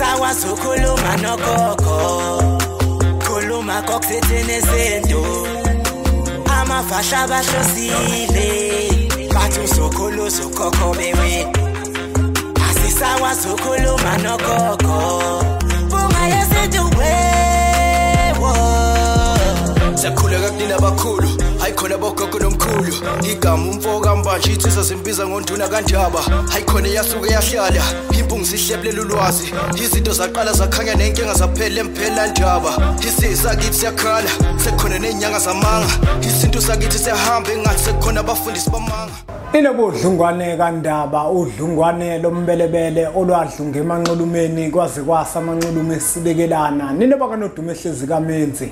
Asisakwazi ukukhuluma nogogo, khuluma kokusithi nezinto amavasha abahlosile bathi uzokhuluza ugogo bewe. Asisakwazi ukukhuluma nogogo bungayesethi wewo. Siyakhuleka kunina abakhulu, hayi khona bogogo nomkhulu. Igama umfoka mbanje itsizwa simbiza ngonduna kanjaba. Hayi khona yasuke yahlala impungu sihlephlela ulwazi. Izinto zaqala zakhanya nenkinga zaphela emphela njaba. Isisa kithi siyakhala sekukhona nenyanga zamanga. Izinto sakithi siyahamba engathi sekukhona abafundisi bamanga. Inobudlungwane kaNdaba, udlungwane lombelebele olwadlunga emanxulumeni kwaze kwasa amanxulume esibekelana. Nina bakanodume ehlezi kaMenzi.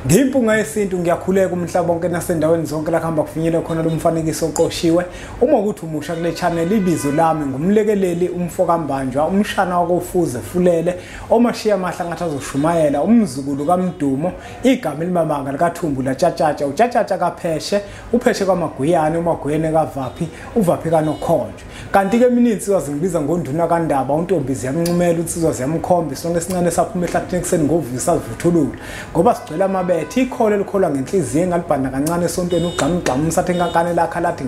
Ngimpunga yesintu ngiyakhuleka umhlaba wonke nasendaweni zonke la khamba kufinyela khona lo mfanekiso oqoshiwe. Uma ukuthi umusha kule channel ibizo lami ngumlekeleli umfoka mbanjwa umshana wakofuze fulele omashiya mahla ngathi azoshumayela umzukulu kaMdumo igama elimamanga likaThumbu laTshatshatsha uTshatshatsha kaPheshe uPheshe kwaMaguyane uMaguyane kaVaphi uVaphi kaNokhonjo. Kanti ke mina insizwa zingibiza ngonduna kaNdaba untombizi yamncumela insizwa ziyamkhomba sonke esincane saphuma ehlathini ekseni ngovisa sivuthulula ngoba sigcwele amabethe ikhole likholwa ngenhliziyo engalibhana kancane esontweni ugxamugxamu umsathe enkankane lakha lathi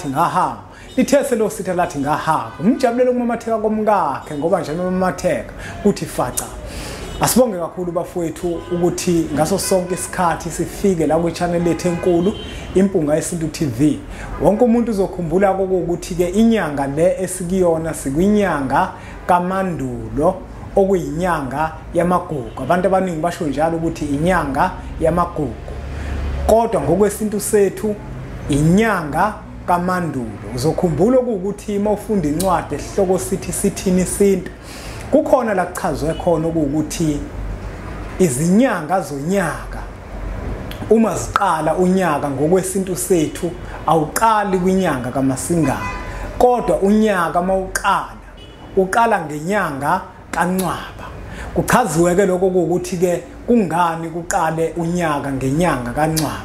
ngahamba lithese lo sitha lathi ngahamba umjabulelo kumamatheka komkakhe ngoba nje nomamatheka uthi faca. Asibonge kakhulu bafowethu ukuthi ngaso sonke isikhathi sifike la ku channel lethu enkulu Impunga Yesintu TV. Wonke umuntu uzokhumbula ukuthi ke inyanga le esikuyona sikwinyanga kaMandulo okuyinyanga yamagugu. Abantu abaningi basho njalo ukuthi inyanga yamagugu. Kodwa ngokwesintu sethu inyanga kaMandulo. Uzokhumbula ukuthi uma ufunda incwadi esihloko sithi sithini isintu kukhona la kuchazwe khona ukuthi izinyanga zonyaka uma ziqala unyaka ngokwesintu sethu awuqali kwinyanga kaMasingana kodwa unyaka uqala ngenyanga kaNcwaba. Kuchaziwe ke lokho ukuthi ke kungani kuqale unyaka ngenyanga kaNcwaba.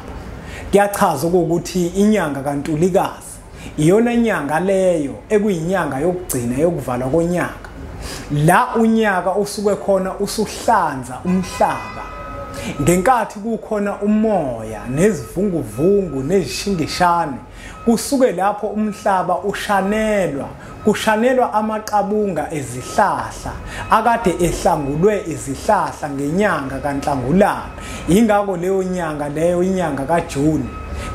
Kuyachaza ukuthi inyanga kaNtulikazi iyona inyanga leyo ekuyinyanga yokugcina yokuvalwa konyaka. La unyaka usuke khona usuhlanza umhlaba ngenkathi kukhona umoya nezivunguvungu nezishingishane kusuke lapho umhlaba kushanelwa amaqabunga ezihlahla akade ehlangulwe izihlahla ngenyanga kaNhlangulana. Ingakho leyo nyanga leyo inyanga kaJuni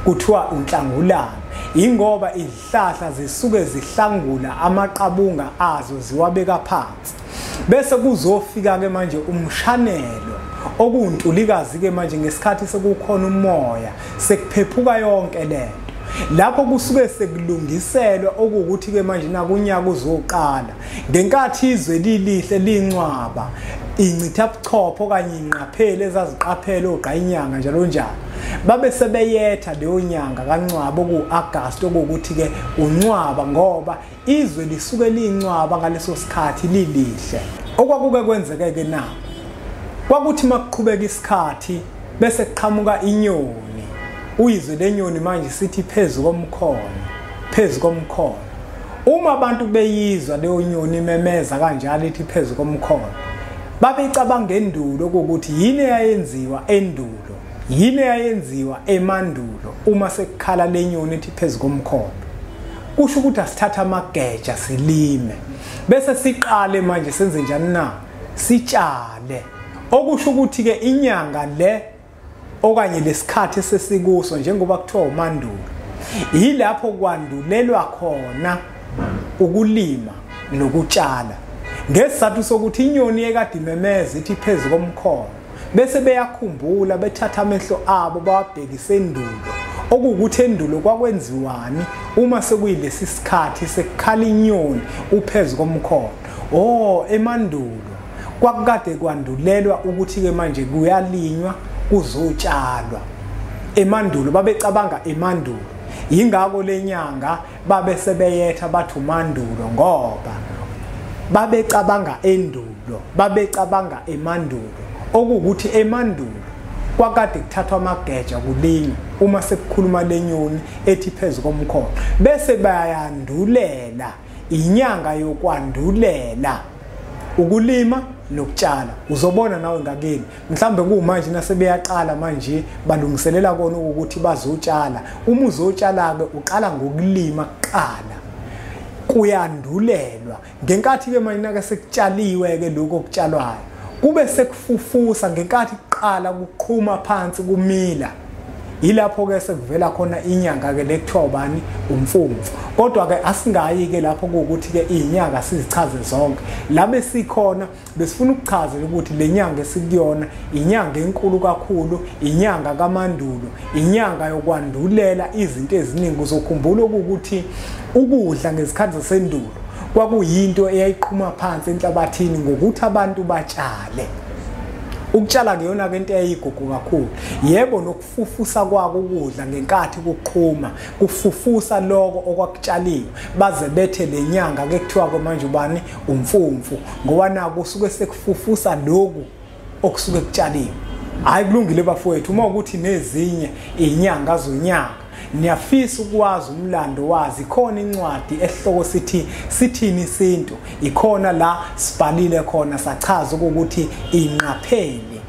kuthiwa uNhlangulana ingoba izihlahla zisuke zihlangula amaqabunga azo ziwabeka phansi. Bese kuzofika ke manje umshanelo okuntulikazi ke manje ngesikhathi sekukhona umoya sekuphephuka yonke lento. Lapho kusuke sekulungiselwa ukuthi ke manje nakunyaka uzoqala ngenkathi izwe lilihle lincwaba incitha buchopho kanye inqaphele ezaziqaphele ogqayinyanga njalo njalo. Babe sebeyetha leyo nyanga kaNcwaba ku-August ukuthi ke uNcwaba ngoba izwe lisuke lincwaba ngaleso sikhathi lilihle. Okwakuke kwenzeke ke na kwakuthi makuqhubeka isikhathi bese kuqhamuka inyoni. Uyizwe lenyoni manje sithi phezulu komkhono. Uma abantu beyizwa leyo nyoni imemeza kanjalo ithi phezulu komkhono babecabanga endulo ukuthi yini yayenziwa endulo yini yayenziwa emandulo uma sekukhala lenyoni ethi phezulu komkhono. Kusho ukuthi asithatha amageja silime bese siqale manje senze njani na sitshale. Okusho ukuthi ke inyanga le okanye lesikhathi sesikuso njengoba kuthiwa umandulo yilapho kwandulelwa khona ukulima nokutshala ngesizathu sokuthi inyoni ekade imemeza ithi phezulu komkhono bese beyakhumbula bethatha amehlo abo bawabhekise endulo okuwukuthi endulo kwakwenziwani uma sekuyilesi sikhathi sekukhala inyoni uphezulu komkhono. Emandulo kwakukade kwandulelwa ukuthi ke manje kuyalinywa kuzotshalwa. Emandulo babecabanga emandulo ingakho lenyanga babe sebeyetha bathi umandulo ngoba babecabanga endulo babecabanga emandulo okuwukuthi emandulo kwakade kuthathwa amageja kulinywa uma sekukhuluma lenyoni ethi phezulu komkhono bese bayandulela inyanga yokwandulela ukulima nokutshala. Uzobona nawe ngakini mhlambe kumanje nasebeyaqala manje balungiselela kona ukuthi bazotshala. Uma uzotshala ke uqala ngokulima kuqala kuyandulelwa ngenkathi ke manje nake sekutshaliwe ke lokho okutshalwayo kube sekufufusa ngenkathi kuqala kuqhuma phansi kumila. Ilapho ke sekuvela khona inyanga ke lekuthiwa ubani umfumfu. Kodwa ke asingayi ke lapho ukuthi ke inyanga sizichaze zonke. Labe sikhona besifuna ukuchaza ukuthi lenyanga esikuyona inyanga enkulu kakhulu, inyanga kaMandulo, inyanga yokwandulela izinto eziningi. Uzokhumbula ukuthi ukudla ngezikhathi zasendulo kwakuyinto eyayiqhuma phansi enhlabathini ngokuthi abantu batshale. Ukutshala ngiyona ke into eyigugu kakhulu. Yebo nokufufusa kwako ukudla ngenkathi kuqhuma kufufusa lokho okwakutshaliwe baze bethe lenyanga ke kuthiwa manje ubani umfumfu ngoba naku kusuke sekufufusa lokhu okusuke kutshaliwe. Hayi kulungile bafowethu uma ukuthi nezinye inyanga zonyaka niyafisa ukwazi umlando wazi khona incwadi esihloko sithini isintu ikhona la sibhalile khona sachaza ukuthi inqaphele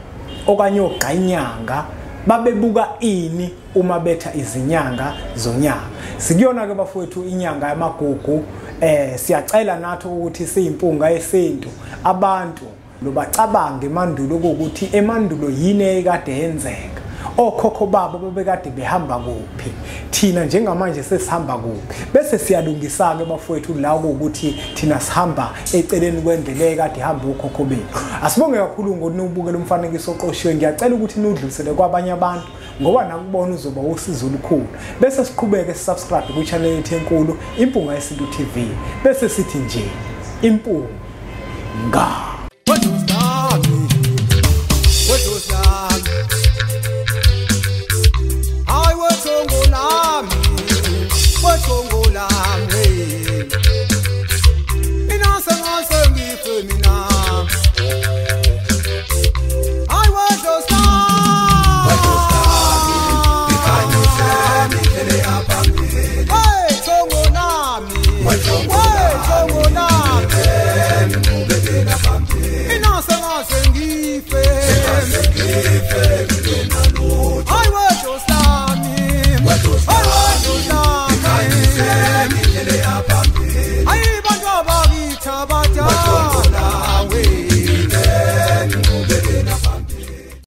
okanye ogqanyanga babebuka ini uma betha izinyanga zonyaka. Sikuyona ke bafowethu inyanga yamagugu siyacela nathi ukuthi siyimpunga yesintu abantu lobacabange emandulo ukuthi emandulo yini ekade yenzeka. Okhokho babo bebekade behamba kuphi thina njengamanje sesihamba kuphi bese siyalungisa ke bafowethu la ukuthi thina sihamba eceleni kwendlela ekade ihamba ukhokho bethu. Asibonge kakhulu ngokunubukela umfanekiso oqoshiwe. Ngiyacela ukuthi nudlulisele kwabanye abantu ngoba nakubona uzoba usizo olukhulu. Bese siqhubeke sisubscribe ku channel yethu enkulu Impunga Yesintu TV. Bese sithi nje impunga.